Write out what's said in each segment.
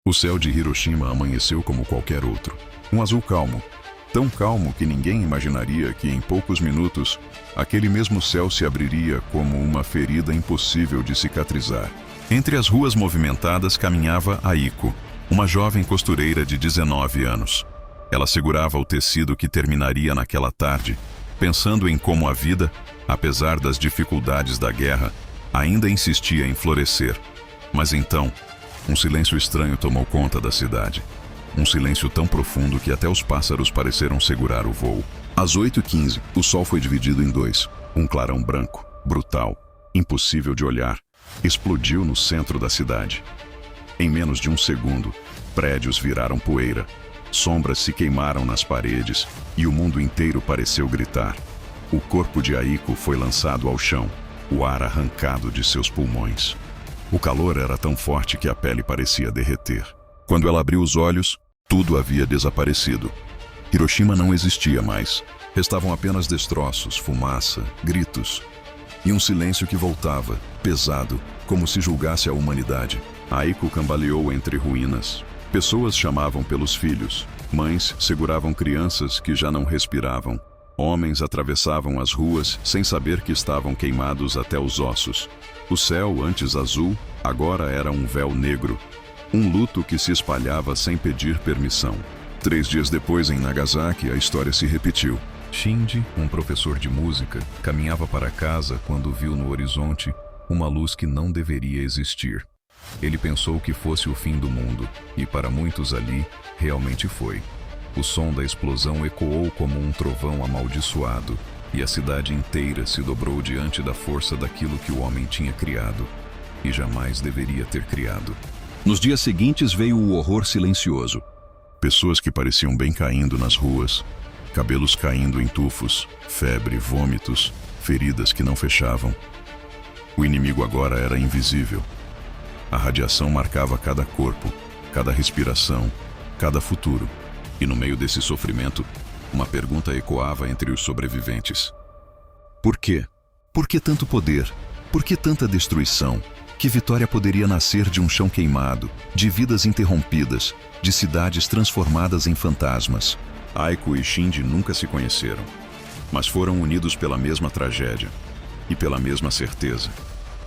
O céu de Hiroshima amanheceu como qualquer outro. Um azul calmo. Tão calmo que ninguém imaginaria que em poucos minutos aquele mesmo céu se abriria como uma ferida impossível de cicatrizar. Entre as ruas movimentadas caminhava Aiko, uma jovem costureira de 19 anos. Ela segurava o tecido que terminaria naquela tarde, pensando em como a vida, apesar das dificuldades da guerra, ainda insistia em florescer. Mas então, um silêncio estranho tomou conta da cidade. Um silêncio tão profundo que até os pássaros pareceram segurar o voo. Às 8h15, o sol foi dividido em dois. Um clarão branco, brutal, impossível de olhar, explodiu no centro da cidade. Em menos de um segundo, prédios viraram poeira, sombras se queimaram nas paredes e o mundo inteiro pareceu gritar. O corpo de Aiko foi lançado ao chão, o ar arrancado de seus pulmões. O calor era tão forte que a pele parecia derreter. Quando ela abriu os olhos, tudo havia desaparecido. Hiroshima não existia mais. Restavam apenas destroços, fumaça, gritos e um silêncio que voltava, pesado, como se julgasse a humanidade. Aiko cambaleou entre ruínas. Pessoas chamavam pelos filhos. Mães seguravam crianças que já não respiravam. Homens atravessavam as ruas sem saber que estavam queimados até os ossos. O céu, antes azul, agora era um véu negro. Um luto que se espalhava sem pedir permissão. 3 dias depois, em Nagasaki, a história se repetiu. Shinji, um professor de música, caminhava para casa quando viu no horizonte uma luz que não deveria existir. Ele pensou que fosse o fim do mundo, e para muitos ali, realmente foi. O som da explosão ecoou como um trovão amaldiçoado, e a cidade inteira se dobrou diante da força daquilo que o homem tinha criado, e jamais deveria ter criado. Nos dias seguintes veio o horror silencioso. Pessoas que pareciam bem caindo nas ruas, cabelos caindo em tufos, febre, vômitos, feridas que não fechavam. O inimigo agora era invisível. A radiação marcava cada corpo, cada respiração, cada futuro. E no meio desse sofrimento, uma pergunta ecoava entre os sobreviventes. Por quê? Por que tanto poder? Por que tanta destruição? Que vitória poderia nascer de um chão queimado, de vidas interrompidas, de cidades transformadas em fantasmas? Aiko e Shinji nunca se conheceram, mas foram unidos pela mesma tragédia e pela mesma certeza.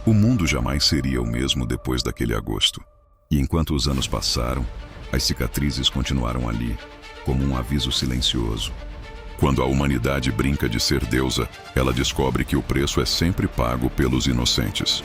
O mundo jamais seria o mesmo depois daquele agosto. E enquanto os anos passaram, as cicatrizes continuaram ali, como um aviso silencioso. Quando a humanidade brinca de ser deusa, ela descobre que o preço é sempre pago pelos inocentes.